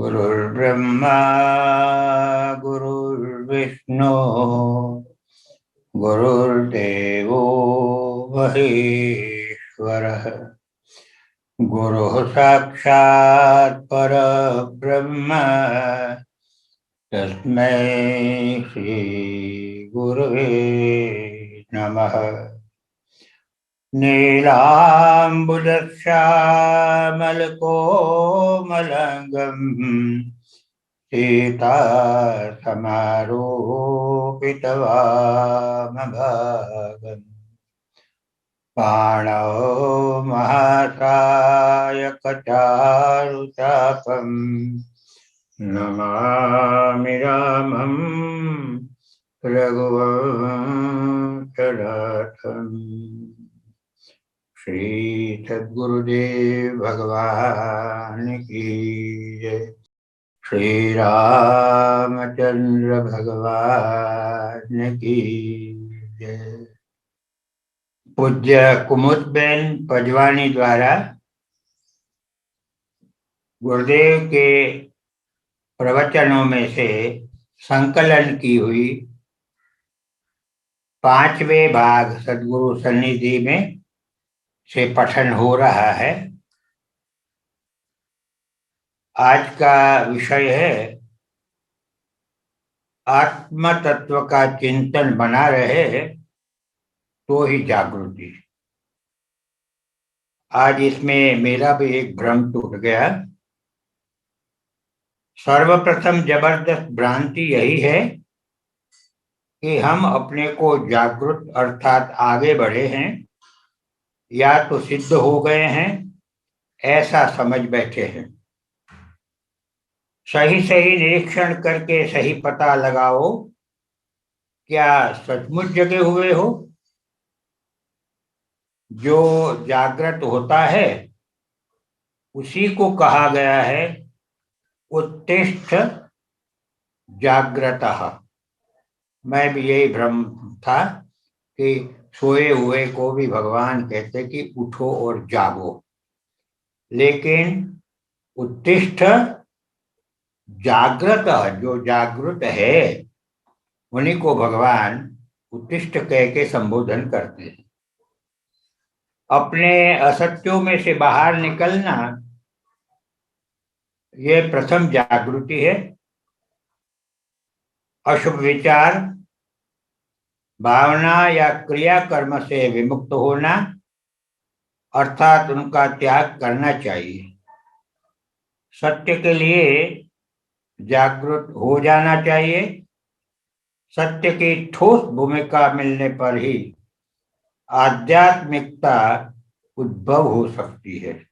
गुरुर्ब्रह्मा गुरुर्विष्णु गुरुर्देवो महेश्वरः। गुरुः साक्षात् परब्रह्म तस्मै श्री गुरुवे नमः। नीलाम्बुदश्यामलकोमलङ्गम् सीतासमारोपितवामभागम् बाणो महाकायकटारुचापम् नमामि रामं रघुवंशनाथम्। श्री सद्गुरुदेव भगवान की जय। श्री रामचंद्र भगवान की जय। पूज्य कुमुदबेन पजवानी द्वारा गुरुदेव के प्रवचनों में से संकलन की हुई 5वें भाग सद्गुरु सन्निधि में से पठन हो रहा है। आज का विषय है आत्म तत्व का चिंतन बना रहे तो ही जागृति। आज इसमें मेरा भी एक भ्रम टूट गया। सर्वप्रथम जबरदस्त भ्रांति यही है कि हम अपने को जागृत अर्थात आगे बढ़े हैं या तो सिद्ध हो गए हैं ऐसा समझ बैठे हैं। सही सही निरीक्षण करके सही पता लगाओ, क्या सचमुच जगे हुए हो? जो जागृत होता है उसी को कहा गया है उत्तिष्ठ जाग्रतः। मैं भी यही भ्रम था कि सोए हुए को भी भगवान कहते कि उठो और जागो, लेकिन उत्तिष्ठ जागृत, जो जागृत है उन्हीं को भगवान उत्तिष्ठ कह के संबोधन करते हैं। अपने असत्यों में से बाहर निकलना ये प्रथम जागृति है। अशुभ विचार, भावना या क्रिया कर्म से विमुक्त होना अर्थात उनका त्याग करना चाहिए। सत्य के लिए जागृत हो जाना चाहिए। सत्य की ठोस भूमिका मिलने पर ही आध्यात्मिकता उद्भव हो सकती है।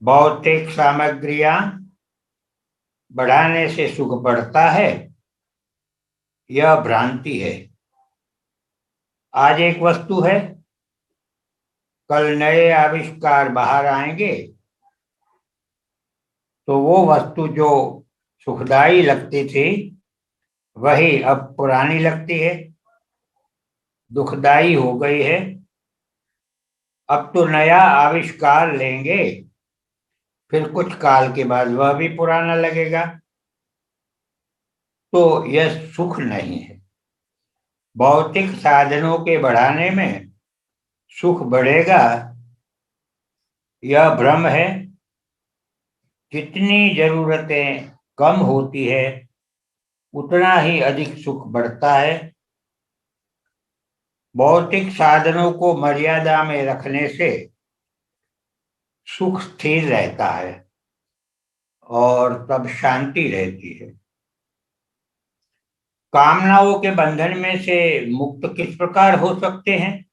भौतिक सामग्रियां बढ़ाने से सुख बढ़ता है, यह भ्रांति है। आज एक वस्तु है, कल नए आविष्कार बाहर आएंगे तो वो वस्तु जो सुखदाई लगती थी वही अब पुरानी लगती है, दुखदाई हो गई है। अब तो नया आविष्कार लेंगे, फिर कुछ काल के बाद वह भी पुराना लगेगा। तो यह सुख नहीं है। भौतिक साधनों के बढ़ाने में सुख बढ़ेगा, यह भ्रम है। जितनी जरूरतें कम होती है उतना ही अधिक सुख बढ़ता है। भौतिक साधनों को मर्यादा में रखने से सुख स्थिर रहता है और तब शांति रहती है। कामनाओं के बंधन में से मुक्त किस प्रकार हो सकते हैं?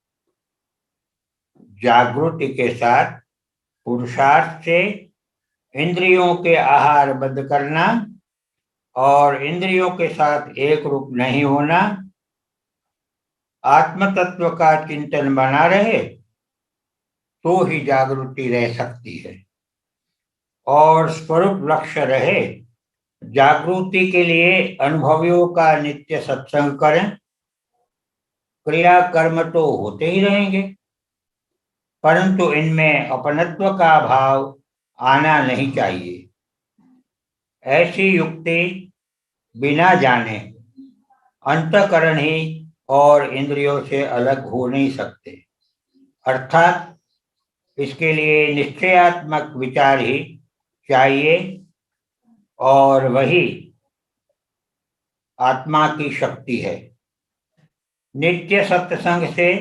जागृति के साथ पुरुषार्थ से इंद्रियों के आहार बंद करना और इंद्रियों के साथ एक रूप नहीं होना, आत्म तत्व का चिंतन बना रहे तो ही जागृति रह सकती है और स्वरूप लक्ष्य रहे। जागृति के लिए अनुभवियों का नित्य सत्संग करें। क्रिया कर्म तो होते ही रहेंगे, परंतु इनमें अपनत्व का भाव आना नहीं चाहिए। ऐसी युक्ति बिना जाने अंतःकरण ही और इंद्रियों से अलग हो नहीं सकते, अर्थात इसके लिए निश्चयात्मक विचार ही चाहिए और वही आत्मा की शक्ति है। नित्य सत्संग से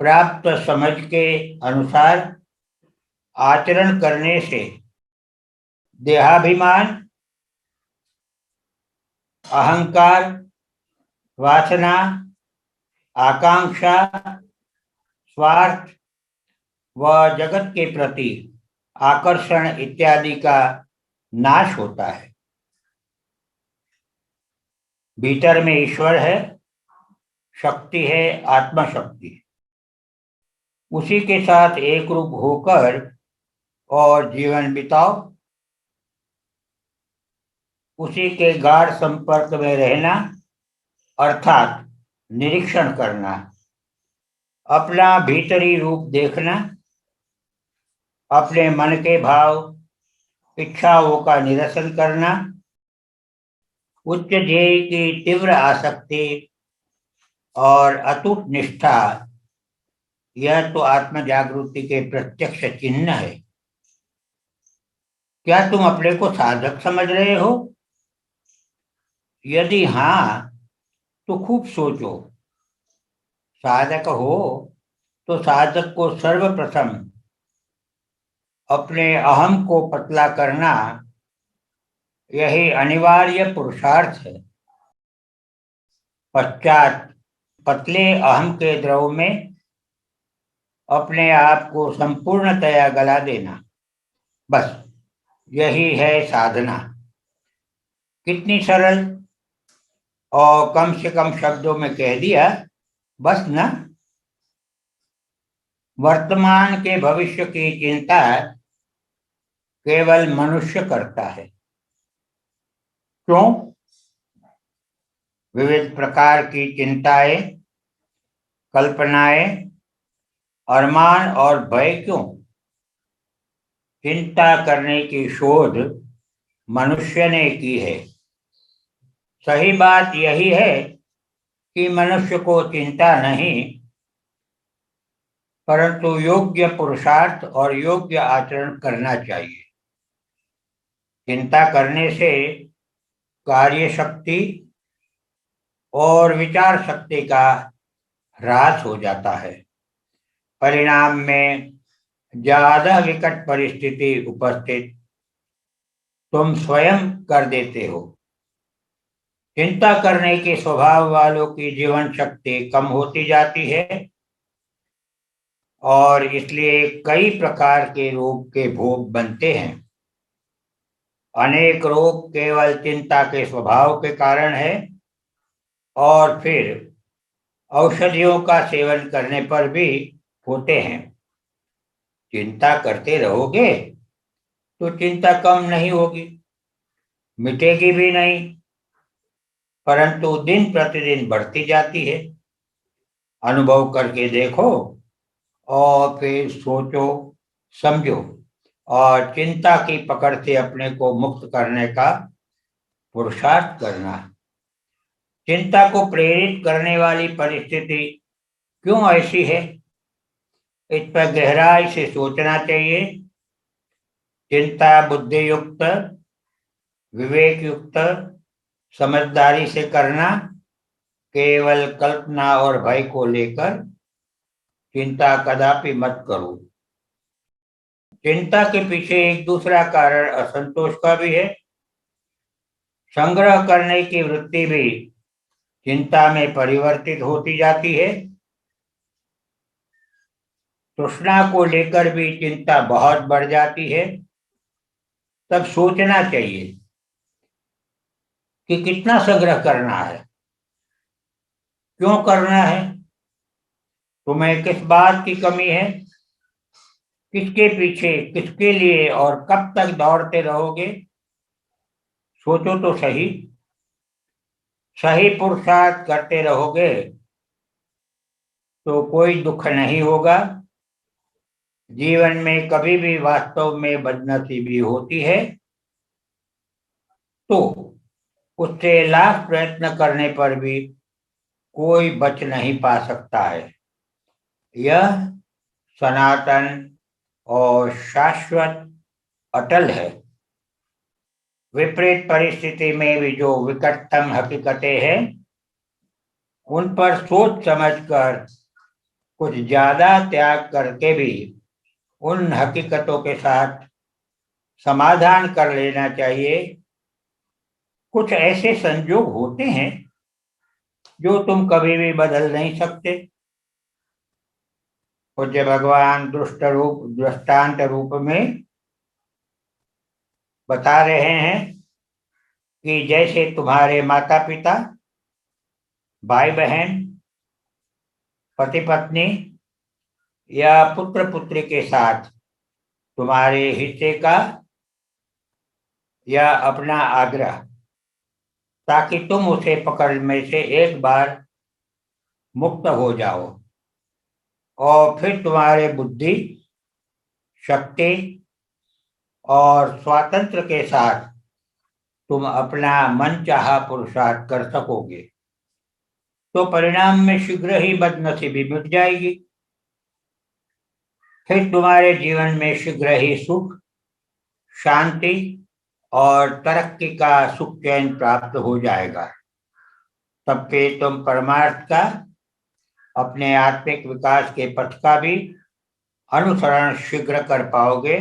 प्राप्त समझ के अनुसार आचरण करने से देहाभिमान, अहंकार, वासना, आकांक्षा, स्वार्थ व जगत के प्रति आकर्षण इत्यादि का नाश होता है। भीतर में ईश्वर है, शक्ति है, आत्मा शक्ति। उसी के साथ एक रूप होकर और जीवन बिताओ, उसी के गाढ़ संपर्क में रहना अर्थात निरीक्षण करना, अपना भीतरी रूप देखना, अपने मन के भाव, इच्छाओं का निरसन करना, उच्च ध्येय की तीव्र आसक्ति और अटूट निष्ठा, यह तो आत्म जागृति के प्रत्यक्ष चिन्ह है। क्या तुम अपने को साधक समझ रहे हो? यदि हाँ, तो खूब सोचो। साधक हो तो साधक को सर्वप्रथम अपने अहम को पतला करना, यही अनिवार्य पुरुषार्थ है। पश्चात पतले अहम के द्रव में अपने आप को संपूर्णतया गला देना, बस यही है साधना। कितनी सरल और कम से कम शब्दों में कह दिया, बस ना। वर्तमान के भविष्य की चिंता केवल मनुष्य करता है। क्यों? विविध प्रकार की चिंताएं, कल्पनाएं, अरमान और भय क्यों? चिंता करने की शोध मनुष्य ने की है। सही बात यही है कि मनुष्य को चिंता नहीं, परंतु योग्य पुरुषार्थ और योग्य आचरण करना चाहिए। चिंता करने से कार्य शक्ति और विचार शक्ति का ह्रास हो जाता है। परिणाम में ज्यादा विकट परिस्थिति उपस्थित तुम स्वयं कर देते हो। चिंता करने के स्वभाव वालों की जीवन शक्ति कम होती जाती है और इसलिए कई प्रकार के रोग के भोग बनते हैं। अनेक रोग केवल चिंता के स्वभाव के कारण है और फिर औषधियों का सेवन करने पर भी होते हैं। चिंता करते रहोगे तो चिंता कम नहीं होगी, मिटेगी भी नहीं, परंतु दिन प्रतिदिन बढ़ती जाती है। अनुभव करके देखो और फिर सोचो, समझो और चिंता की पकड़ से अपने को मुक्त करने का पुरुषार्थ करना। चिंता को प्रेरित करने वाली परिस्थिति क्यों ऐसी है, इस पर गहराई से सोचना चाहिए। चिंता बुद्धि युक्त, विवेक युक्त, समझदारी से करना, केवल कल्पना और भय को लेकर चिंता कदापि मत करो। चिंता के पीछे एक दूसरा कारण असंतोष का भी है। संग्रह करने की वृत्ति भी चिंता में परिवर्तित होती जाती है। तृष्णा को लेकर भी चिंता बहुत बढ़ जाती है। तब सोचना चाहिए कि कितना संग्रह करना है, क्यों करना है, तुम्हें किस बात की कमी है, किसके पीछे, किसके लिए और कब तक दौड़ते रहोगे। सोचो तो सही। सही पुरुषार्थ करते रहोगे तो कोई दुख नहीं होगा। जीवन में कभी भी वास्तव में बदनसीबी होती है तो उससे लाख प्रयत्न करने पर भी कोई बच नहीं पा सकता है। यह सनातन और शाश्वत अटल है। विपरीत परिस्थिति में भी जो विकटतम हकीकतें हैं, उन पर सोच समझकर कुछ ज्यादा त्याग करके भी उन हकीकतों के साथ समाधान कर लेना चाहिए। कुछ ऐसे संजोग होते हैं जो तुम कभी भी बदल नहीं सकते। पूज्य भगवान दृष्टांत रूप में बता रहे हैं कि जैसे तुम्हारे माता पिता, भाई बहन, पति पत्नी या पुत्र पुत्री के साथ तुम्हारे हिस्से का या अपना आग्रह, ताकि तुम उसे पकड़ में से एक बार मुक्त हो जाओ, और फिर तुम्हारे बुद्धि, शक्ति और स्वातंत्र के साथ तुम अपना मनचाहा पुरुषार्थ कर सकोगे, तो परिणाम में शीघ्र ही बदनसीबी मिट जाएगी। फिर तुम्हारे जीवन में शीघ्र ही सुख, शांति और तरक्की का सुख चैन प्राप्त हो जाएगा। तब फिर तुम परमार्थ का, अपने आत्मिक विकास के पथ का भी अनुसरण शीघ्र कर पाओगे।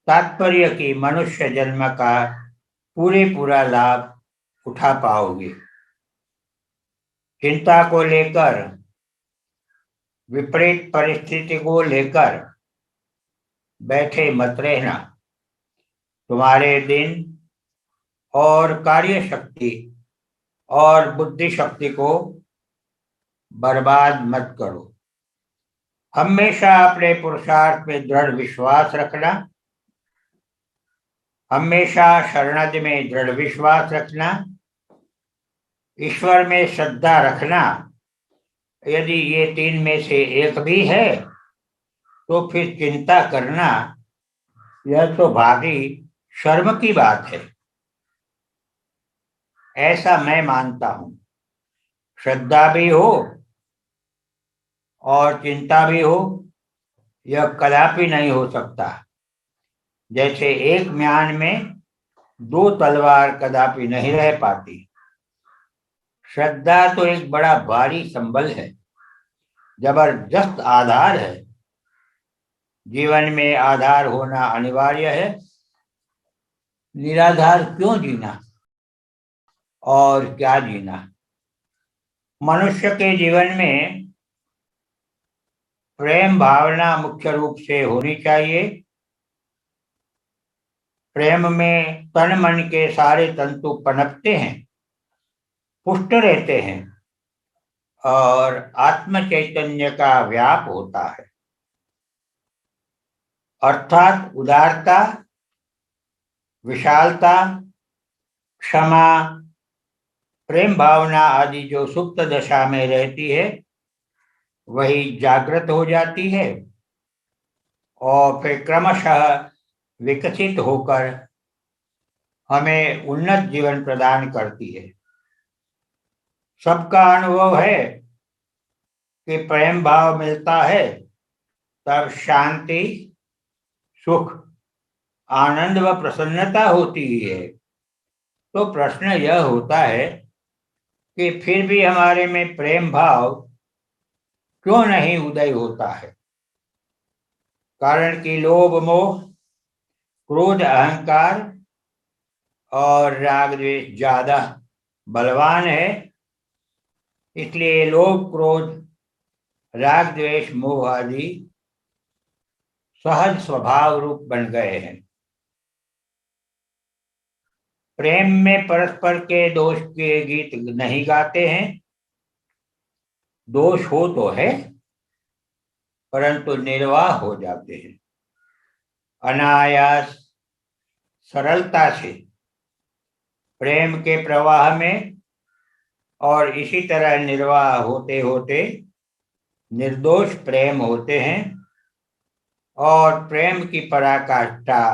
तात्पर्य कि मनुष्य जन्म का पूरा लाभ उठा पाओगे। चिंता को लेकर, विपरीत परिस्थिति को लेकर बैठे मत रहना। तुम्हारे दिन और कार्य शक्ति और बुद्धि शक्ति को बर्बाद मत करो। हमेशा अपने पुरुषार्थ में दृढ़ विश्वास रखना, हमेशा शरणागति में दृढ़ विश्वास रखना, ईश्वर में श्रद्धा रखना। यदि ये तीन में से एक भी है तो फिर चिंता करना यह तो भारी शर्म की बात है। ऐसा मैं मानता हूं। श्रद्धा भी हो और चिंता भी हो, यह कदापि नहीं हो सकता। जैसे एक म्यान में दो तलवार कदापि नहीं रह पाती। श्रद्धा तो एक बड़ा भारी संबल है, जबरदस्त आधार है। जीवन में आधार होना अनिवार्य है। निराधार क्यों जीना और क्या जीना। मनुष्य के जीवन में प्रेम भावना मुख्य रूप से होनी चाहिए। प्रेम में तन मन के सारे तंतु पनपते हैं, पुष्ट रहते हैं और आत्म चैतन्य का व्याप होता है। अर्थात उदारता, विशालता, क्षमा, प्रेम भावना आदि जो सुप्त दशा में रहती है, वही जागृत हो जाती है और फिर क्रमशः विकसित होकर हमें उन्नत जीवन प्रदान करती है। सबका अनुभव है कि प्रेम भाव मिलता है तब शांति, सुख, आनंद व प्रसन्नता होती ही है। तो प्रश्न यह होता है कि फिर भी हमारे में प्रेम भाव क्यों नहीं उदय होता है। कारण कि लोभ, मोह, क्रोध, अहंकार और राग द्वेष ज्यादा बलवान है। इसलिए लोभ, क्रोध, राग द्वेष, मोह आदि सहज स्वभाव रूप बन गए हैं। प्रेम में परस्पर के दोष के गीत नहीं गाते हैं। दोष हो तो है, परंतु निर्वाह हो जाते हैं। अनायास सरलता से प्रेम के प्रवाह में और इसी तरह निर्वाह होते होते निर्दोष प्रेम होते हैं और प्रेम की पराकाष्ठा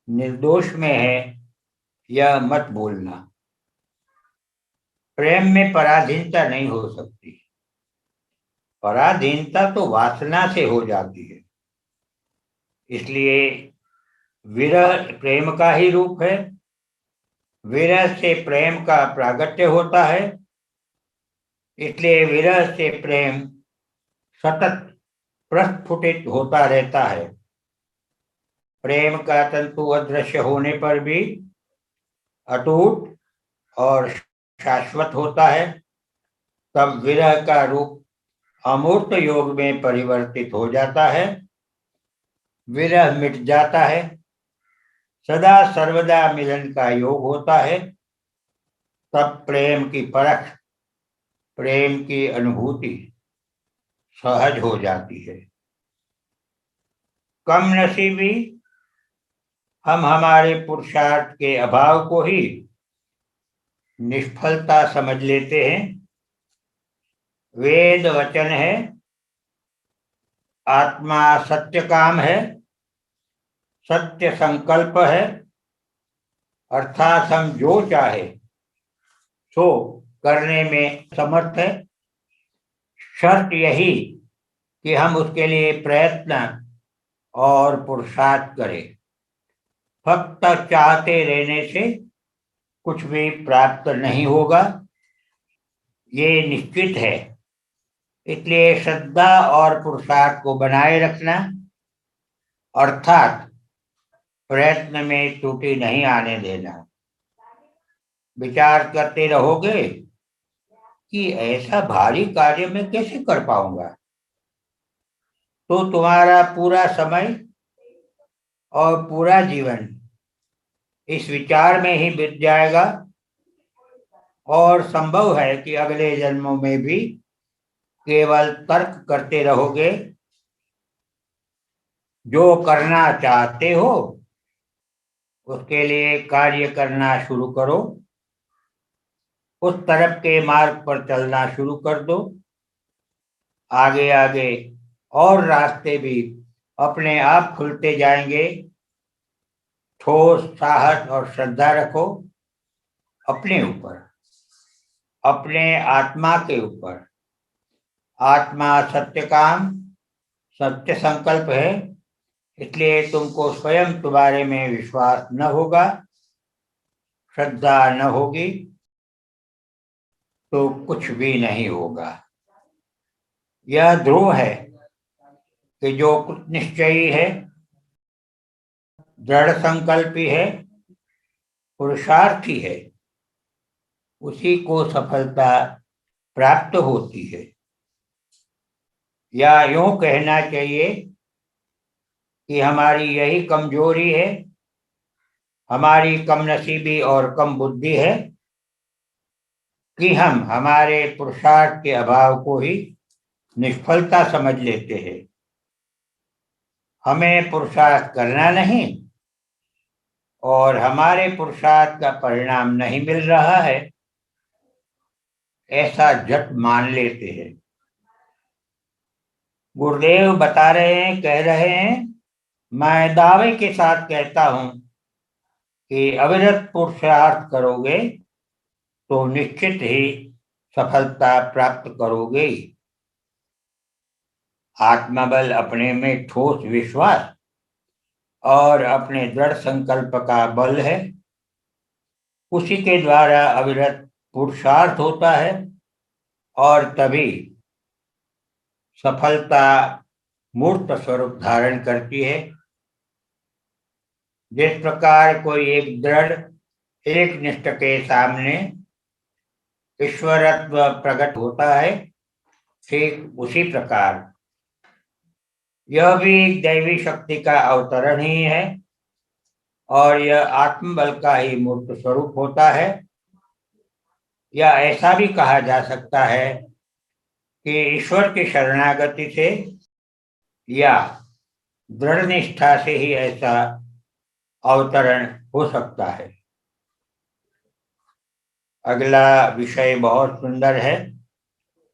निर्दोष में है यह मत भूलना। प्रेम में पराधीनता नहीं हो सकती। पराधीनता तो वासना से हो जाती है। इसलिए विरह प्रेम का ही रूप है। विरह से प्रेम का प्रागट्य होता है। इसलिए विरह से प्रेम सतत प्रस्फुटित होता रहता है। प्रेम का तंतु अदृश्य होने पर भी अटूट और शाश्वत होता है। तब विरह का रूप अमूर्त योग में परिवर्तित हो जाता है। विरह मिट जाता है। सदा सर्वदा मिलन का योग होता है। तब प्रेम की परख, प्रेम की अनुभूति सहज हो जाती है। कम नसीबी हम हमारे पुरुषार्थ के अभाव को ही निष्फलता समझ लेते हैं। वेद वचन है, आत्मा सत्य काम है, सत्य संकल्प है, अर्थात हम जो चाहे सो करने में समर्थ है। शर्त यही कि हम उसके लिए प्रयत्न और पुरुषार्थ करें। फक्त चाहते रहने से कुछ भी प्राप्त नहीं होगा, ये निश्चित है। इसलिए श्रद्धा और पुरुषार्थ को बनाए रखना, अर्थात प्रयत्न में त्रुटि नहीं आने देना। विचार करते रहोगे कि ऐसा भारी कार्य मैं कैसे कर पाऊंगा, तो तुम्हारा पूरा समय और पूरा जीवन इस विचार में ही बीत जाएगा। और संभव है कि अगले जन्मों में भी केवल तर्क करते रहोगे। जो करना चाहते हो उसके लिए कार्य करना शुरू करो। उस तरफ के मार्ग पर चलना शुरू कर दो। आगे आगे और रास्ते भी अपने आप खुलते जाएंगे। ठोस साहस और श्रद्धा रखो अपने ऊपर, अपने आत्मा के ऊपर। आत्मा सत्य काम, सत्य संकल्प है। इसलिए तुमको स्वयं तुम्हारे में विश्वास न होगा, श्रद्धा न होगी तो कुछ भी नहीं होगा। यह ध्रुव है कि जो कुछ निश्चयी है, दृढ़ संकल्पी है, पुरुषार्थी है, उसी को सफलता प्राप्त होती है। या यूं कहना चाहिए कि हमारी यही कमजोरी है, हमारी कम नसीबी और कम बुद्धि है कि हम हमारे पुरुषार्थ के अभाव को ही निष्फलता समझ लेते हैं। हमें पुरुषार्थ करना नहीं और हमारे पुरुषार्थ का परिणाम नहीं मिल रहा है, ऐसा झट मान लेते हैं। गुरुदेव बता रहे हैं, कह रहे हैं, मैं दावे के साथ कहता हूं कि अविरत पुरुषार्थ करोगे तो निश्चित ही सफलता प्राप्त करोगे। आत्मबल अपने में ठोस विश्वास और अपने दृढ़ संकल्प का बल है। उसी के द्वारा अविरत पुरुषार्थ होता है और तभी सफलता मूर्त स्वरूप धारण करती है। जिस प्रकार कोई एक दृढ़ एक निष्ठ के सामने ईश्वरत्व प्रकट होता है, ठीक उसी प्रकार यह भी दैवी शक्ति का अवतरण ही है और यह आत्मबल का ही मूर्त स्वरूप होता है। या ऐसा भी कहा जा सकता है कि ईश्वर की शरणागति से या दृढ़ निष्ठा से ही ऐसा अवतरण हो सकता है। अगला विषय बहुत सुंदर है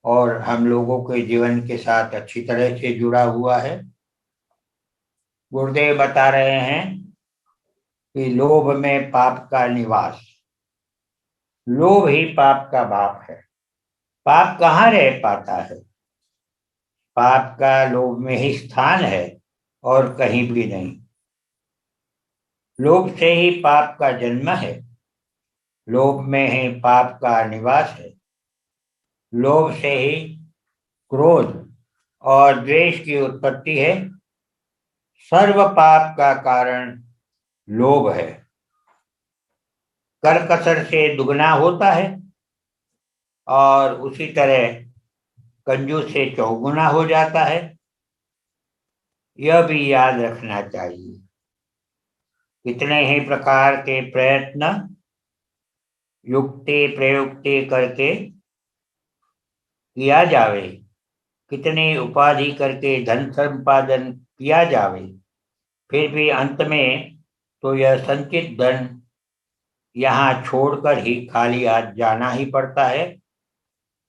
और हम लोगों के जीवन के साथ अच्छी तरह से जुड़ा हुआ है। गुरुदेव बता रहे हैं कि लोभ में पाप का निवास, लोभ ही पाप का बाप है। पाप कहाँ रह पाता है? पाप का लोभ में ही स्थान है और कहीं भी नहीं। लोभ से ही पाप का जन्म है, लोभ में ही पाप का निवास है। लोभ से ही क्रोध और द्वेष की उत्पत्ति है। सर्व पाप का कारण लोभ है। कर कसर से दुगना होता है और उसी तरह कंजूस से चौगुना हो जाता है। यह भी याद रखना चाहिए। कितने ही प्रकार के प्रयत्न युक्ति प्रयुक्ति करके किया जावे, कितनी उपाधि करके धन संपादन किया जावे, फिर भी अंत में तो यह संचित धन यहाँ छोड़कर ही खाली हाथ जाना ही पड़ता है।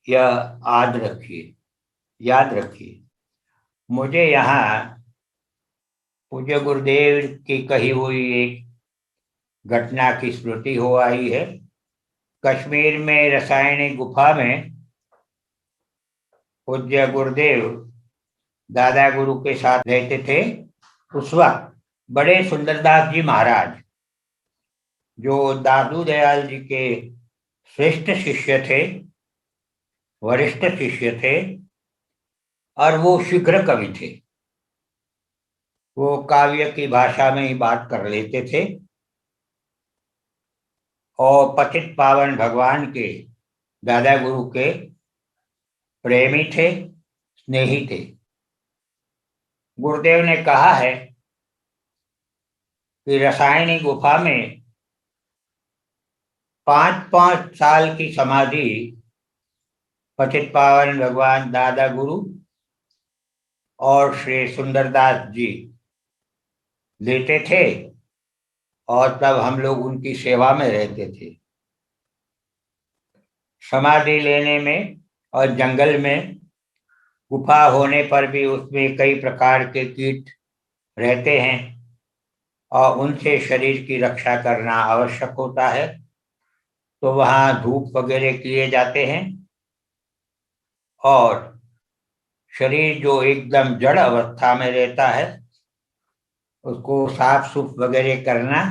यह याद रखिए। मुझे यहाँ पूज्य गुरुदेव की कही हुई एक घटना की स्मृति हो आई है। कश्मीर में रसायनिक गुफा में पूज्य गुरुदेव दादा गुरु के साथ रहते थे। उस वक्त बड़े सुंदरदास जी महाराज, जो दादू दयाल जी के श्रेष्ठ शिष्य थे, वरिष्ठ शिष्य थे, और वो शीघ्र कवि थे। वो काव्य की भाषा में ही बात कर लेते थे और पतित पावन भगवान के दादा गुरु के प्रेमी थे, स्नेही थे। गुरुदेव ने कहा है कि रसायनिक गुफा में 5-5 साल की समाधि पतित पावन भगवान दादा गुरु और श्री सुंदरदास जी लेते थे, और तब हम लोग उनकी सेवा में रहते थे। समाधि लेने में और जंगल में गुफा होने पर भी उसमें कई प्रकार के कीट रहते हैं और उनसे शरीर की रक्षा करना आवश्यक होता है। तो वहाँ धूप वगैरह किए जाते हैं और शरीर जो एकदम जड़ अवस्था में रहता है उसको साफ सुफ वगैरह करना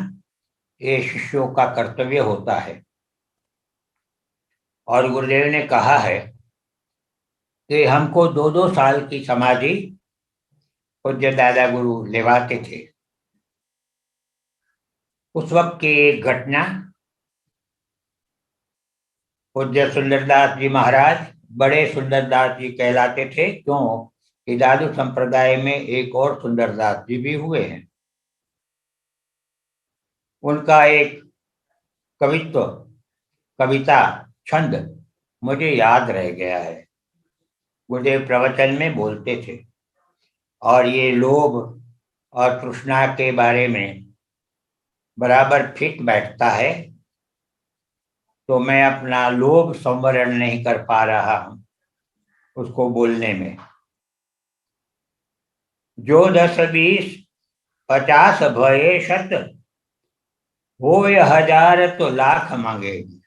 ये शिष्यों का कर्तव्य होता है। और गुरुदेव ने कहा है कि हमको 2-2 साल की समाधि पूज्य दादा गुरु लेवाते थे। उस वक्त की एक घटना, पूज्य सुंदरदास जी महाराज बड़े सुंदरदास जी कहलाते थे, क्यों कि दादू संप्रदाय में एक और सुंदरदास जी भी हुए हैं। उनका एक कवित्व, कविता, छंद मुझे याद रह गया है। गुरुदेव प्रवचन में बोलते थे और ये लोभ और तृष्णा के बारे में बराबर फिट बैठता है। तो मैं अपना लोभ संवरण नहीं कर पा रहा हूं उसको बोलने में। जो 10-20-50 भये शत, होय हजार तो लाख मांगेगी।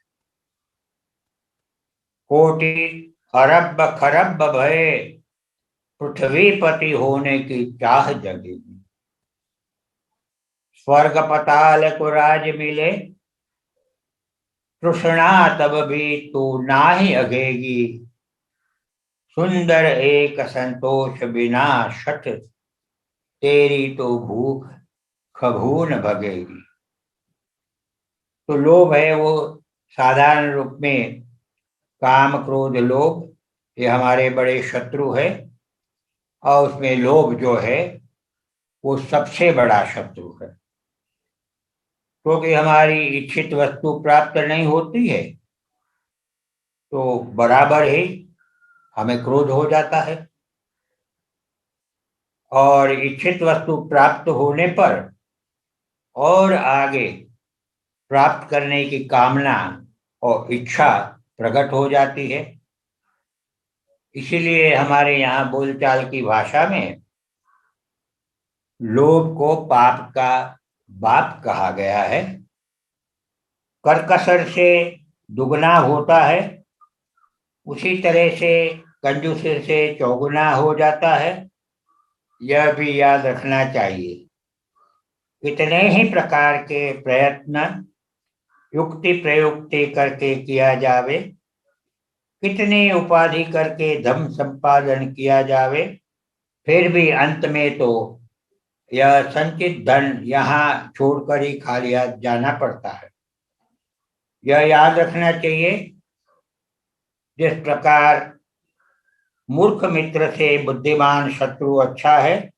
कोटि अरब खरब भये, पृथ्वीपति होने की चाह जगेगी। स्वर्ग पताल को राज मिले, तृष्णा तब भी तू नाही अघेगी। सुंदर एक संतोष बिना शठ, तेरी तो भूख कभू न भगेगी। तो लोभ है वो साधारण रूप में काम क्रोध लोभ, ये हमारे बड़े शत्रु है। और उसमें लोभ जो है वो सबसे बड़ा शत्रु है, क्योंकि हमारी इच्छित वस्तु प्राप्त नहीं होती है तो बराबर ही हमें क्रोध हो जाता है, और इच्छित वस्तु प्राप्त होने पर और आगे प्राप्त करने की कामना और इच्छा प्रकट हो जाती है। इसीलिए हमारे यहाँ बोलचाल की भाषा में लोभ को पाप का बाप कहा गया है। करकसर से दुगना होता है, उसी तरह से कंजूसी से चौगुना हो जाता है। यह भी याद रखना चाहिए। कितने ही प्रकार के प्रयत्न युक्ति प्रयुक्ति करके किया जावे, कितनी उपाधि करके धन संपादन किया जावे, फिर भी अंत में तो यह संचित धन यहाँ छोड़कर ही खाली हाथ जाना पड़ता है। यह याद रखना चाहिए। जिस प्रकार मूर्ख मित्र से बुद्धिमान शत्रु अच्छा है,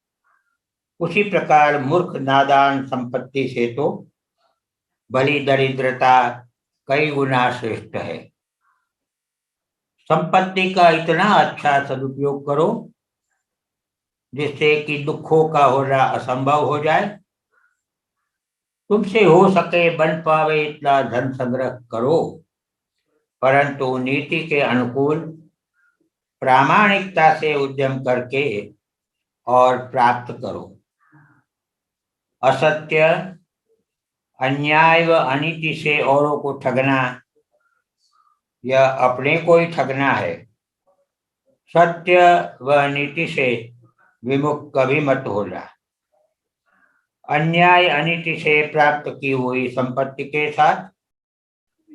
उसी प्रकार मूर्ख नादान संपत्ति से तो भली दरिद्रता कई गुना श्रेष्ठ है। संपत्ति का इतना अच्छा सदुपयोग करो जिससे कि दुखों का होना असंभव हो जाए। तुमसे हो सके बन पावे इतना धन संग्रह करो, परंतु नीति के अनुकूल प्रामाणिकता से उद्यम करके और प्राप्त करो। असत्य, अन्याय व अनीति से औरों को ठगना यह अपने को ही ठगना है। सत्य व नीति से विमुख कभी मत हो जा। अन्याय अनीति से प्राप्त की हुई संपत्ति के साथ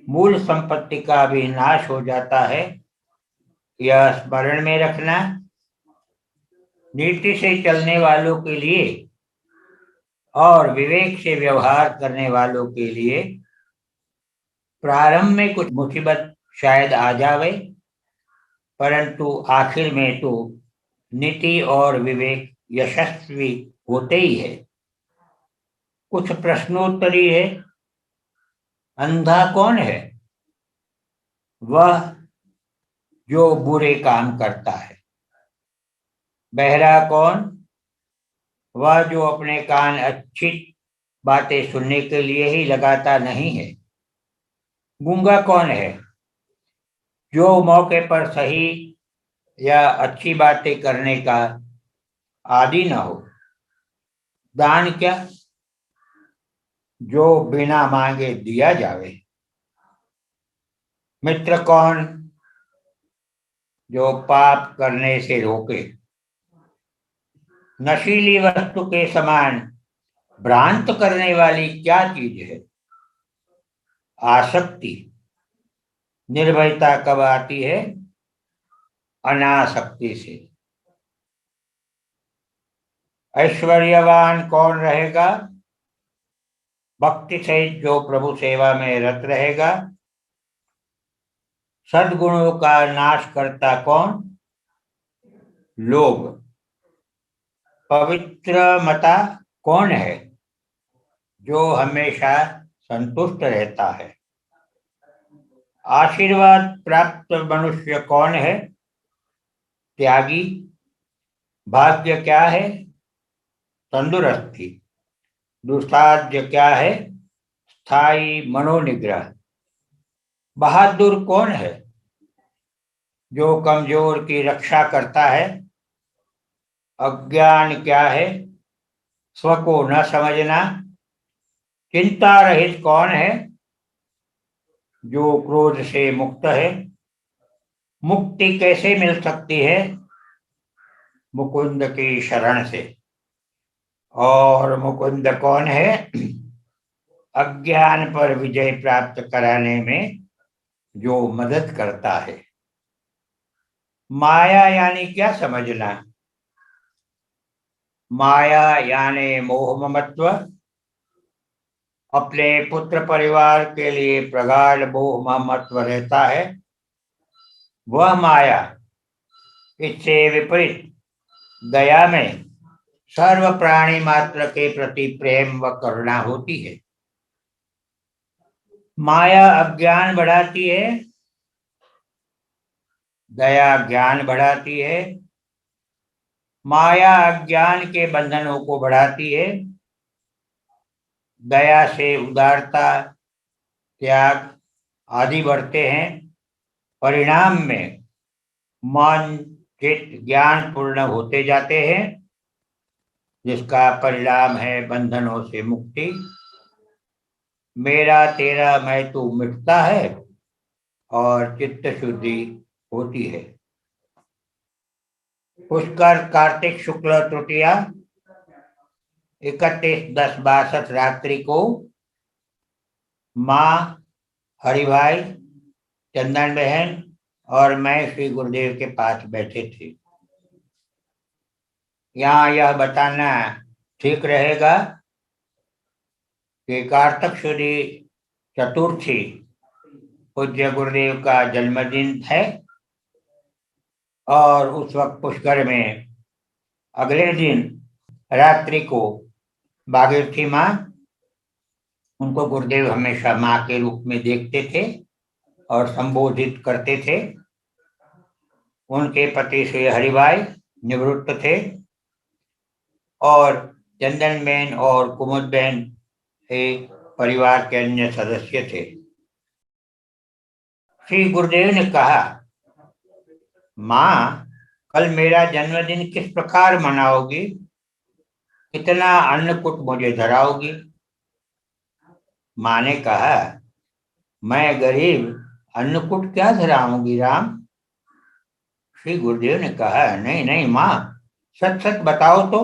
मूल संपत्ति का भी नाश हो जाता है। यह स्मरण में रखना। नीति से चलने वालों के लिए और विवेक से व्यवहार करने वालों के लिए प्रारंभ में कुछ मुसीबत शायद आ जावे, परंतु आखिर में तो नीति और विवेक यशस्वी होते ही है। कुछ प्रश्नोत्तरी है। अंधा कौन है? वह जो बुरे काम करता है। बहरा कौन? वह जो अपने कान अच्छी बातें सुनने के लिए ही लगाता नहीं है। गूंगा कौन है? जो मौके पर सही या अच्छी बातें करने का आदी न हो। दान क्या? जो बिना मांगे दिया जावे। मित्र कौन? जो पाप करने से रोके। नशीली वस्तु के समान भ्रांत करने वाली क्या चीज है? आसक्ति। निर्भयता कब आती है? अनासक्ति से। ऐश्वर्यवान कौन रहेगा? भक्ति सहित जो प्रभु सेवा में रत रहेगा। सद्गुणों का नाश करता कौन? लोभ। पवित्र मता कौन है? जो हमेशा संतुष्ट रहता है। आशीर्वाद प्राप्त मनुष्य कौन है? त्यागी। भाग्य क्या है? तंदुरुस्ती। दुस्साध्य क्या है? स्थायी मनोनिग्रह। बहादुर कौन है? जो कमजोर की रक्षा करता है। अज्ञान क्या है? स्व को न समझना। चिंता रहित कौन है? जो क्रोध से मुक्त है। मुक्ति कैसे मिल सकती है? मुकुंद की शरण से। और मुकुंद कौन है? अज्ञान पर विजय प्राप्त कराने में जो मदद करता है। माया यानी क्या समझना? माया यानी मोह ममत्व। अपने पुत्र परिवार के लिए प्रगाढ़ मोह ममत्व रहता है, वह माया। इससे विपरीत दया में सर्व प्राणी मात्र के प्रति प्रेम व करुणा होती है। माया अज्ञान बढ़ाती है, दया ज्ञान बढ़ाती है। माया अज्ञान के बंधनों को बढ़ाती है, दया से उदारता, त्याग आदि बढ़ते हैं। परिणाम में मन चित्त ज्ञान पूर्ण होते जाते हैं। जिसका परिणाम है बंधनों से मुक्ति। मेरा तेरा मैं तू मिटता है और चित्त शुद्धि होती है। पुष्कर कार्तिक शुक्ल तृतीया 31/10/62 रात्रि को माँ, हरिभाई, चंदन बहन और मैं श्री गुरुदेव के पास बैठे थे। यहाँ यह बताना ठीक रहेगा कि कार्तिक शुद्ध चतुर्थी पूज्य गुरुदेव का जन्मदिन है और उस वक्त पुष्कर में अगले दिन रात्रि को भागीरथी माँ, उनको गुरुदेव हमेशा माँ के रूप में देखते थे और संबोधित करते थे। उनके पति श्री हरिभाई निवृत्त थे और चंदन बहन और कुमुद बहन एक परिवार के अन्य सदस्य थे। श्री गुरुदेव ने कहा, माँ, कल मेरा जन्मदिन किस प्रकार मनाओगी? कितना अन्नकूट मुझे धराओगी? माँ ने कहा, मैं गरीब, अन्नकूट क्या धराऊंगी राम? श्री गुरुदेव ने कहा, नहीं नहीं माँ, सच सच बताओ तो,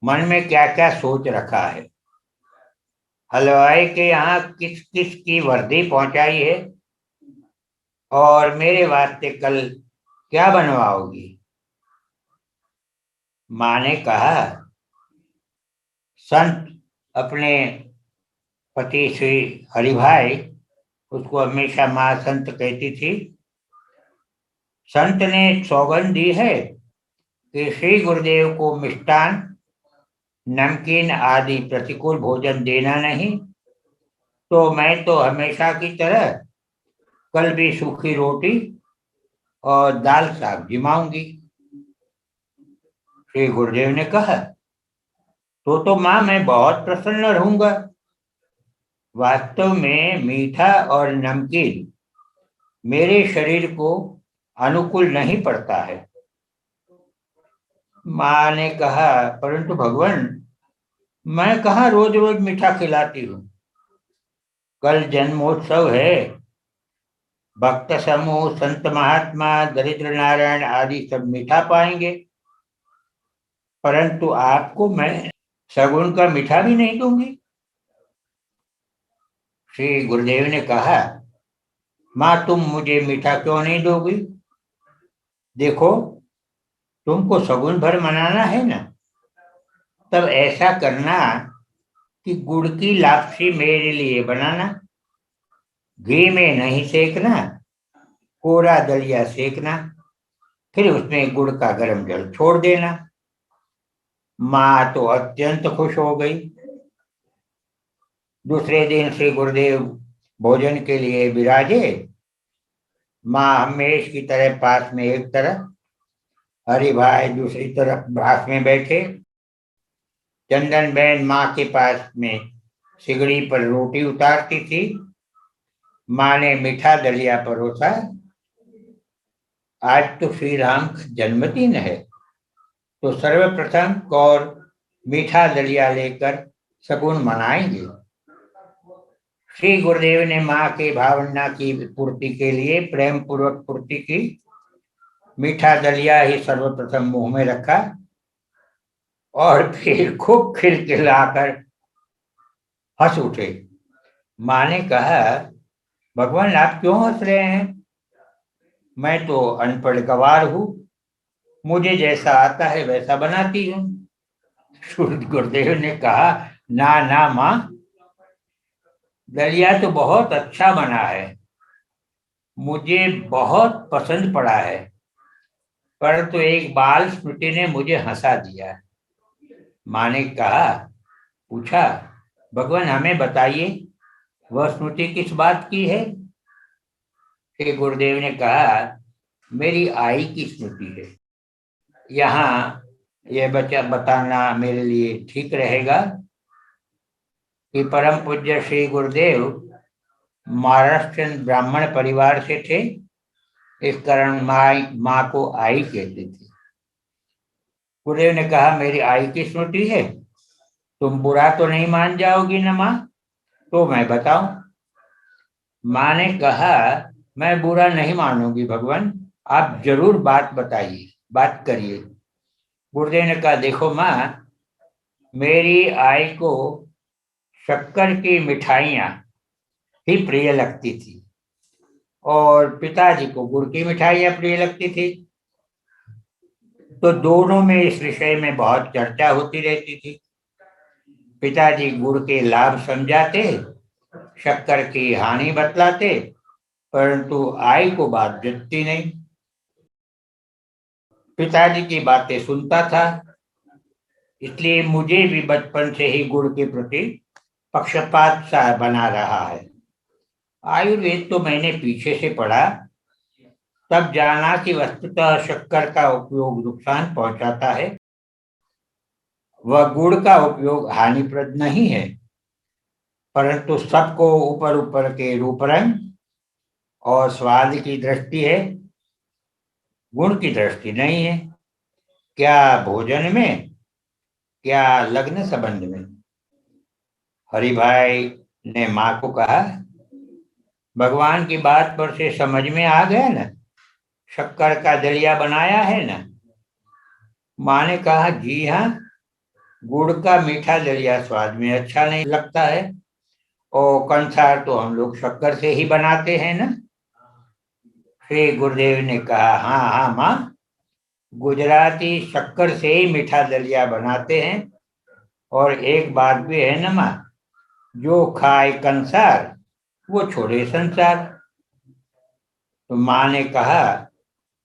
मन में क्या क्या सोच रखा है? हलवाई के यहाँ किस किस की वर्दी पहुंचाई है और मेरे वास्ते कल क्या बनवाओगी? माँ ने कहा, संत अपने पति श्री हरिभाई, उसको हमेशा माँ संत कहती थी, संत ने सौगंध दी है कि श्री गुरुदेव को मिष्टान, नमकीन आदि प्रतिकूल भोजन देना नहीं, तो मैं तो हमेशा की तरह कल भी सूखी रोटी और दाल साग जिमाऊंगी। श्री गुरुदेव ने कहा, तो माँ मैं बहुत प्रसन्न रहूंगा। वास्तव में मीठा और नमकीन मेरे शरीर को अनुकूल नहीं पड़ता है। माँ ने कहा, परंतु भगवान, मैं कहाँ रोज रोज मीठा खिलाती हूँ। कल जन्मोत्सव है, भक्त समूह, संत महात्मा, दरिद्र नारायण आदि सब मीठा पाएंगे, परंतु आपको मैं सगुन का मीठा भी नहीं दूंगी। श्री गुरुदेव ने कहा, माँ तुम मुझे मीठा क्यों नहीं दोगी? देखो, तुमको सगुन भर मनाना है ना, तब ऐसा करना कि गुड़ की लापसी मेरे लिए बनाना, घी में नहीं सेकना, कोरा दलिया सेकना, फिर उसमें गुड़ का गर्म जल छोड़ देना। माँ तो अत्यंत खुश हो गई। दूसरे दिन श्री गुरुदेव भोजन के लिए विराजे। माँ हमेश की तरह पास में एक तरफ, हरिभाई दूसरी तरफ पास में बैठे। चंदन बहन माँ के पास में सिगड़ी पर रोटी उतारती थी। माँ ने मीठा दलिया परोसा। आज तो श्री राम का जन्मदिन है, तो सर्वप्रथम कौर मीठा दलिया लेकर सगुन मनाएंगे। श्री गुरुदेव ने माँ के भावना की पूर्ति के लिए प्रेम पूर्वक पूर्ति की। मीठा दलिया ही सर्वप्रथम मुंह में रखा और फिर खूब खिलखिलाकर हंस उठे। माँ ने कहा, भगवान आप क्यों हंस रहे हैं? मैं तो अनपढ़ गवार हूँ, मुझे जैसा आता है वैसा बनाती हूँ। गुरुदेव ने कहा, ना ना माँ, दलिया तो बहुत अच्छा बना है, मुझे बहुत पसंद पड़ा है, परंतु एक बाल स्मृति ने मुझे हंसा दिया। माँ ने कहा, पूछा, भगवान हमें बताइए वह स्मृति किस बात की है? श्री गुरुदेव ने कहा, मेरी आई की स्मृति है। यहाँ यह बच्चा बताना मेरे लिए ठीक रहेगा कि परम पूज्य श्री गुरुदेव महाराष्ट्रियन ब्राह्मण परिवार से थे, इस कारण माँ को आई कहते थे। गुरुदेव ने कहा, मेरी आई की स्मृति है, तुम बुरा तो नहीं मान जाओगी ना माँ? तो मैं बताऊं। माँ ने कहा, मैं बुरा नहीं मानूंगी भगवान, आप जरूर बात बताइए, बात करिए। गुरुदेव ने कहा, देखो माँ, मेरी आई को शक्कर की मिठाइयाँ ही प्रिय लगती थी और पिताजी को गुड़ की मिठाइयाँ प्रिय लगती थी। तो दोनों में इस विषय में बहुत चर्चा होती रहती थी। पिताजी गुड़ के लाभ समझाते, शक्कर की हानि बतलाते, परंतु आई को बात जचती नहीं। पिताजी की बातें सुनता था, इसलिए मुझे भी बचपन से ही गुड़ के प्रति पक्षपात सा बना रहा है। आयुर्वेद तो मैंने पीछे से पढ़ा, तब जाना कि वस्तुतः शक्कर का उपयोग नुकसान पहुंचाता है, वह गुड़ का उपयोग हानिप्रद नहीं है, परंतु सबको ऊपर ऊपर के रूप रंग और स्वाद की दृष्टि है, गुण की दृष्टि नहीं है। क्या भोजन में, क्या लग्न संबंध में। हरि भाई ने माँ को कहा, भगवान की बात पर से समझ में आ गया ना, शक्कर का दलिया बनाया है ना? माँ ने कहा, जी हाँ, गुड़ का मीठा दलिया स्वाद में अच्छा नहीं लगता है, और कंसार तो हम लोग शक्कर से ही बनाते हैं ना। श्री गुरुदेव ने कहा, हाँ हाँ माँ, गुजराती शक्कर से ही मीठा दलिया बनाते हैं, और एक बात भी है ना माँ, जो खाए कंसार वो छोड़े संसार। तो माँ ने कहा,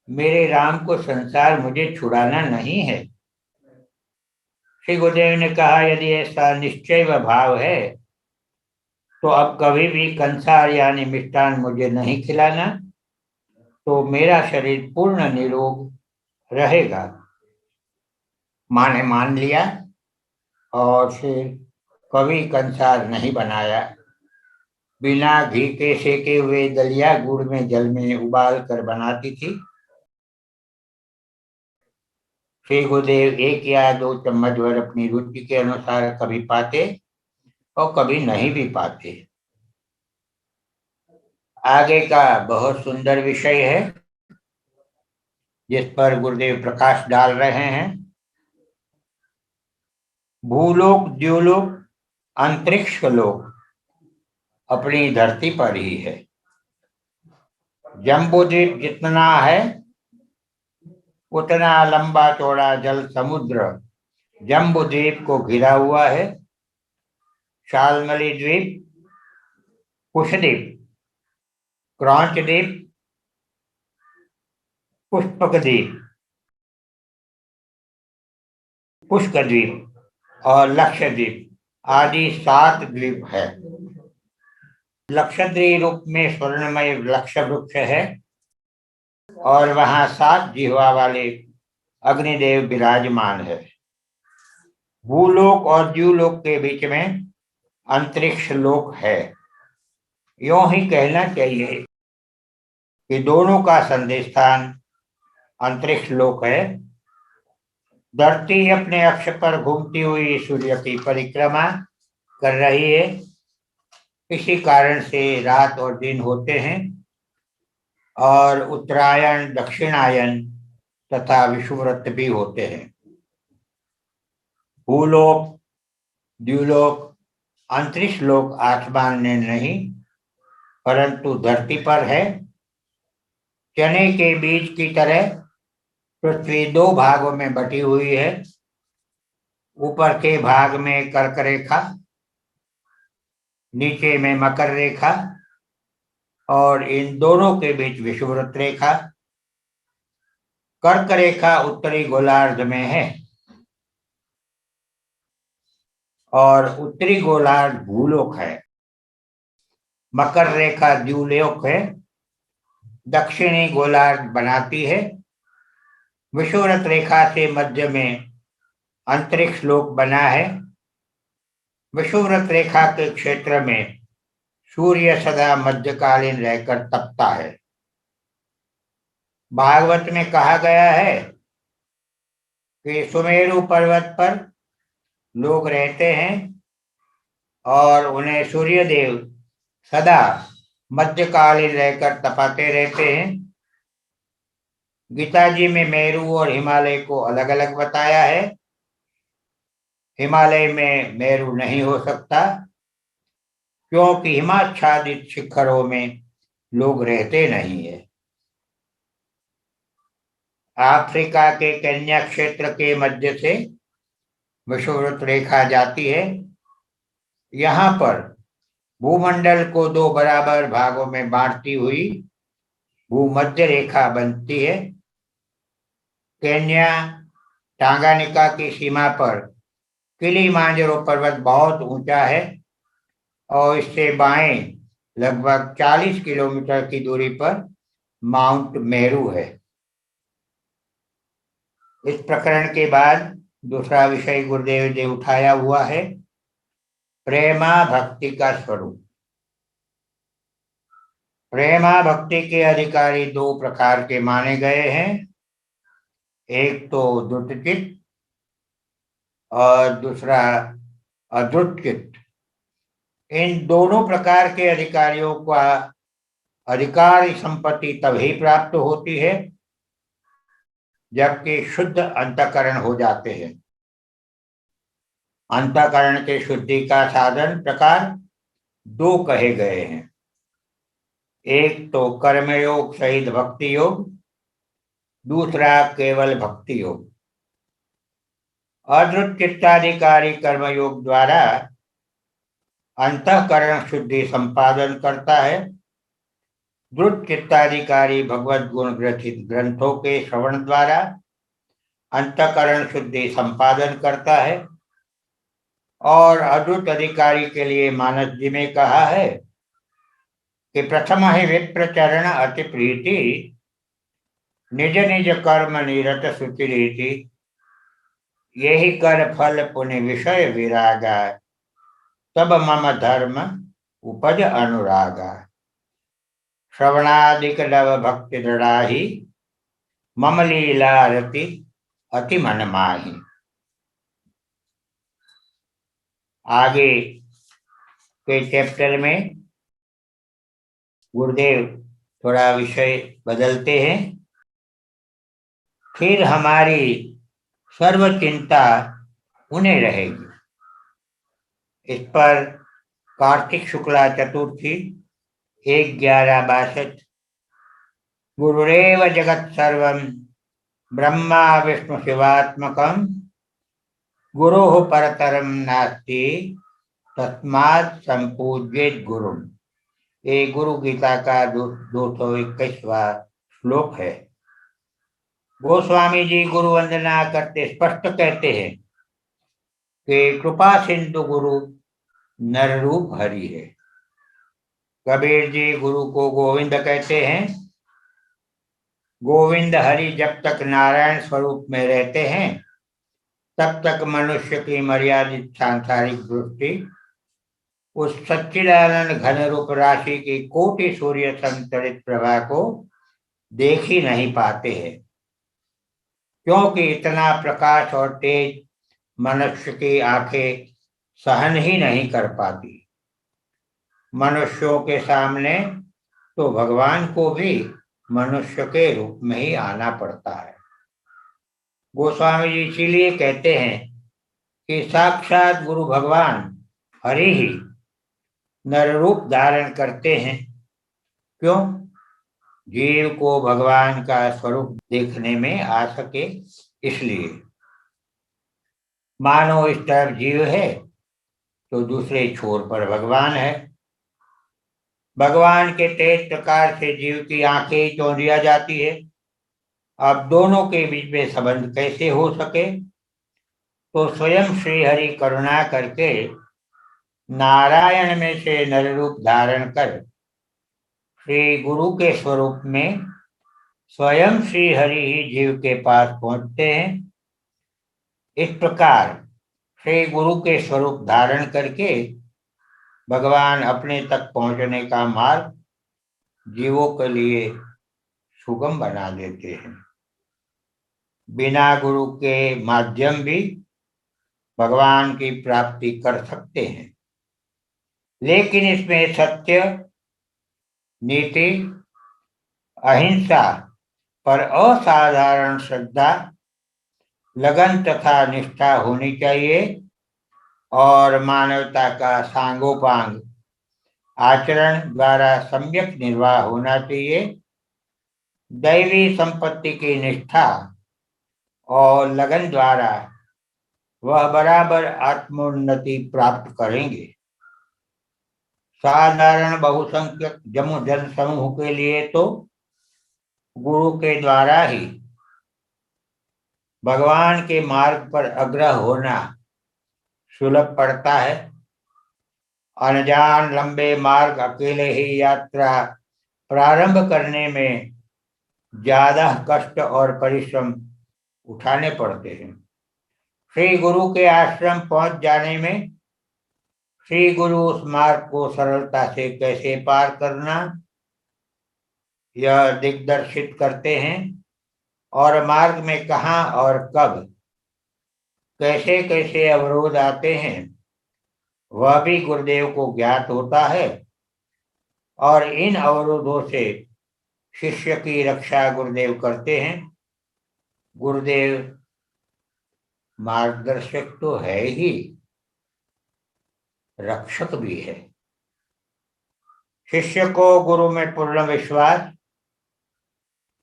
मेरे राम को संसार मुझे छुड़ाना नहीं है। श्री गुरुदेव ने कहा, यदि ऐसा निश्चय व भाव है तो अब कभी भी कंसार यानी मिष्टान मुझे नहीं खिलाना, तो मेरा शरीर पूर्ण निरोग रहेगा। माँ ने मान लिया और फिर कभी कंसार नहीं बनाया। बिना घी के सेके हुए दलिया गुड़ में जल में उबाल कर बनाती थी। श्री गुरुदेव एक या दो चम्मच भर अपनी रुचि के अनुसार कभी पाते और कभी नहीं भी पाते। आगे का बहुत सुंदर विषय है जिस पर गुरुदेव प्रकाश डाल रहे हैं। भूलोक, द्यूलोक, अंतरिक्ष लोक अपनी धरती पर ही है। जम्बूद्वीप जितना है उतना लंबा चौड़ा जल समुद्र जम्बूद्वीप को घिरा हुआ है। शालमली द्वीप, कुशद्वीप, क्रॉच द्वीप, पुष्पक द्वीप, पुष्क द्वीप और लक्षद्वीप आदि 7 द्वीप है। लक्षद्वीप रूप में स्वर्णमय लक्ष वृक्ष है और वहां 7 जिह्वा वाले अग्निदेव विराजमान है। भूलोक और द्यूलोक के बीच में अंतरिक्ष लोक है। यूं ही कहना चाहिए कि दोनों का संदेश स्थान अंतरिक्ष लोक है। धरती अपने अक्ष पर घूमती हुई सूर्य की परिक्रमा कर रही है, इसी कारण से रात और दिन होते हैं और उत्तरायण, दक्षिणायन तथा विषुववृत्त भी होते हैं। भूलोक, द्यूलोक, अंतरिक्ष लोक आसमान में नहीं परंतु धरती पर है। चने के बीज की तरह पृथ्वी 2 भागों में बटी हुई है। ऊपर के भाग में कर्क रेखा, नीचे में मकर रेखा और इन दोनों के बीच विषुववृत्त रेखा। कर्क रेखा उत्तरी गोलार्ध में है और उत्तरी गोलार्ध भूलोक है। मकर रेखा द्यूलोक है, दक्षिणी गोलार्ध बनाती है। विषुववृत्त रेखा से मध्य में अंतरिक्ष लोक बना है। विषुववृत्त रेखा के क्षेत्र में सूर्य सदा मध्यकालीन रहकर तपता है। भागवत में कहा गया है, कि सुमेरु पर्वत पर लोग रहते हैं और उन्हें सूर्य देव सदा मध्यकालीन रहकर तपाते रहते हैं। गीता जी में मेरु और हिमालय को अलग अलग बताया है। हिमालय में मेरु नहीं हो सकता, क्योंकि हिमाच्छादित शिखरों में लोग रहते नहीं है। अफ्रीका के केन्या क्षेत्र के मध्य से विषुववृत्त रेखा जाती है। यहाँ पर भूमंडल को दो बराबर भागों में बांटती हुई भूमध्य रेखा बनती है। केन्या टांगानिका की सीमा पर किलिमांजारो पर्वत बहुत ऊंचा है और इससे बाएं लगभग 40 किलोमीटर की दूरी पर माउंट मेरू है। इस प्रकरण के बाद दूसरा विषय गुरुदेव जी उठाया हुआ है, प्रेमा भक्ति का स्वरूप। प्रेमा भक्ति के अधिकारी दो प्रकार के माने गए हैं, एक तो द्रुतचित्त और दूसरा अद्रुतचित्त। इन दोनों प्रकार के अधिकारियों का अधिकारी संपत्ति तभी प्राप्त होती है जबकि शुद्ध अंतःकरण हो जाते हैं। अंतःकरण के शुद्धि का साधन प्रकार दो कहे गए हैं, एक तो कर्मयोग सहित भक्ति योग, दूसरा केवल भक्ति योग। अद्रुत चित्ताधिकारी कर्मयोग द्वारा अंतःकरण शुद्धि संपादन करता है। द्रुत चित्ताधिकारी भगवत गुण ग्रथित ग्रंथों के श्रवण द्वारा अंतःकरण शुद्धि संपादन करता है। और अद्रुत अधिकारी के लिए मानस जी में कहा है कि प्रथम ही विप्र चरण अति प्रीति, निज निज कर्म निरत सुचिरीति, यही कर फल पुण्य विषय विरागा, तब मम धर्म उपज अनुरागा। श्रवणादिक लव भक्ति दृढ़ाही, मम लीला रति अति मन माही। आगे के चैप्टर में गुरुदेव थोड़ा विषय बदलते हैं। फिर हमारी सर्व चिंता उन्हें रहेगी। इस पर कार्तिक शुक्ला चतुर्थी 1/11/62, गुरुरेव जगत सर्वम ब्रह्मा विष्णु शिवात्मकम, गुरोः परतरम नास्ति तस्मात् संपूज्येत गुरु। ये गुरु गीता का 221वां श्लोक है। गोस्वामी जी गुरु वंदना करते स्पष्ट कहते हैं कि कृपा सिंधु गुरु नर रूप हरि है। कबीर जी गुरु को गोविंद कहते हैं। गोविंद हरि जब तक नारायण स्वरूप में रहते हैं तब तक मनुष्य की मर्यादित सांसारिक दृष्टि उस सच्चिदानंद घन रूप राशि की कोटि सूर्य संतरित प्रभा को देख ही नहीं पाते हैं, क्योंकि इतना प्रकाश और तेज मनुष्य की आंखें सहन ही नहीं कर पाती। मनुष्यों के सामने तो भगवान को भी मनुष्य के रूप में ही आना पड़ता है। गोस्वामी जी इसीलिए कहते हैं कि साक्षात गुरु भगवान हरि ही नर रूप धारण करते हैं। क्यों? जीव को भगवान का स्वरूप देखने में आ सके, इसलिए। मानो इस तरफ जीव है तो दूसरे छोर पर भगवान है। भगवान के तेज प्रकार से जीव की आंखें चौंधिया जाती है। अब दोनों के बीच में संबंध कैसे हो सके? तो स्वयं श्री हरि करुणा करके नारायण में से नर रूप धारण कर श्री गुरु के स्वरूप में स्वयं श्री हरि ही जीव के पास पहुंचते हैं। इस प्रकार श्री गुरु के स्वरूप धारण करके भगवान अपने तक पहुंचने का मार्ग जीवों के लिए सुगम बना देते हैं। बिना गुरु के माध्यम भी भगवान की प्राप्ति कर सकते हैं, लेकिन इसमें सत्य, नीति, अहिंसा पर असाधारण श्रद्धा, लगन तथा निष्ठा होनी चाहिए और मानवता का सांगोपांग आचरण द्वारा सम्यक निर्वाह होना चाहिए। दैवी संपत्ति की निष्ठा और लगन द्वारा वह बराबर आत्मोन्नति प्राप्त करेंगे। साधारण बहुसंख्यक जन समूह के लिए तो गुरु के द्वारा ही भगवान के मार्ग पर अग्रह होना सुलभ पड़ता है। अनजान लंबे मार्ग अकेले ही यात्रा प्रारंभ करने में ज्यादा कष्ट और परिश्रम उठाने पड़ते हैं। श्री गुरु के आश्रम पहुंच जाने में श्री गुरु उस मार्ग को सरलता से कैसे पार करना यह दिग्दर्शित करते हैं और मार्ग में कहाँ और कब कैसे कैसे अवरोध आते हैं वह भी गुरुदेव को ज्ञात होता है और इन अवरोधों से शिष्य की रक्षा गुरुदेव करते हैं। गुरुदेव मार्गदर्शक तो है ही, रक्षक भी है। शिष्य को गुरु में पूर्ण विश्वास,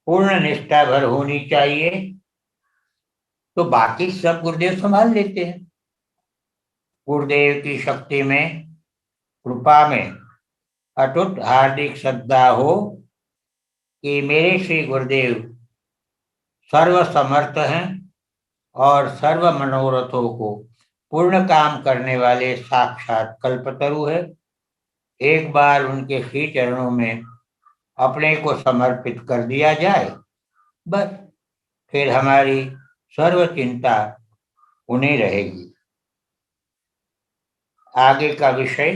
पूर्ण निष्ठा भर होनी चाहिए, तो बाकी सब गुरुदेव संभाल लेते हैं। गुरुदेव की शक्ति में, कृपा में अटूट हार्दिक श्रद्धा हो कि मेरे श्री गुरुदेव सर्व समर्थ हैं और सर्व मनोरथों को पूर्ण काम करने वाले साक्षात कल्पतरु है। एक बार उनके श्री चरणों में अपने को समर्पित कर दिया जाए, बस फिर हमारी सर्व चिंता उन्हें रहेगी। आगे का विषय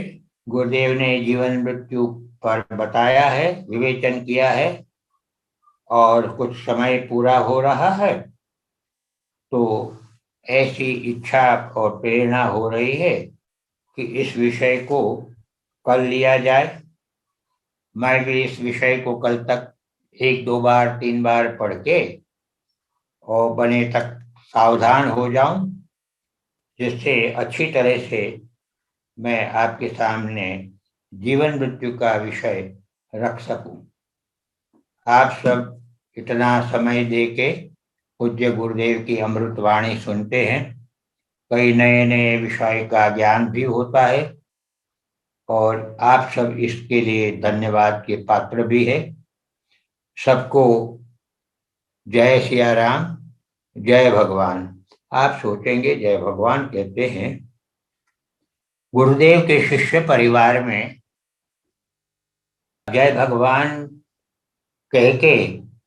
गुरुदेव ने जीवन मृत्यु पर बताया है, विवेचन किया है और कुछ समय पूरा हो रहा है, तो ऐसी इच्छा और प्रेरणा हो रही है कि इस विषय को कल लिया जाए। मैं भी इस विषय को कल तक 1-2 बार 3 बार पढ़ के और बने तक सावधान हो जाऊं, जिससे अच्छी तरह से मैं आपके सामने जीवन मृत्यु का विषय रख सकूं। आप सब इतना समय देके पूज्य गुरुदेव की अमृतवाणी सुनते हैं, कई नए नए विषय का ज्ञान भी होता है और आप सब इसके लिए धन्यवाद के पात्र भी है। सबको जय सिया राम, जय भगवान। आप सोचेंगे जय भगवान कहते हैं, गुरुदेव के शिष्य परिवार में जय भगवान कह के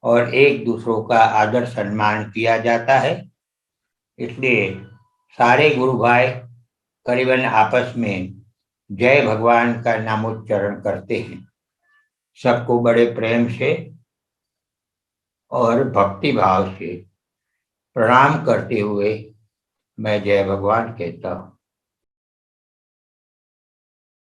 और एक दूसरों का आदर सम्मान किया जाता है। इसलिए सारे गुरु भाई करीबन आपस में जय भगवान का नामोच्चारण करते हैं। सबको बड़े प्रेम से और भक्ति भाव से प्रणाम करते हुए मैं जय भगवान कहता हूँ।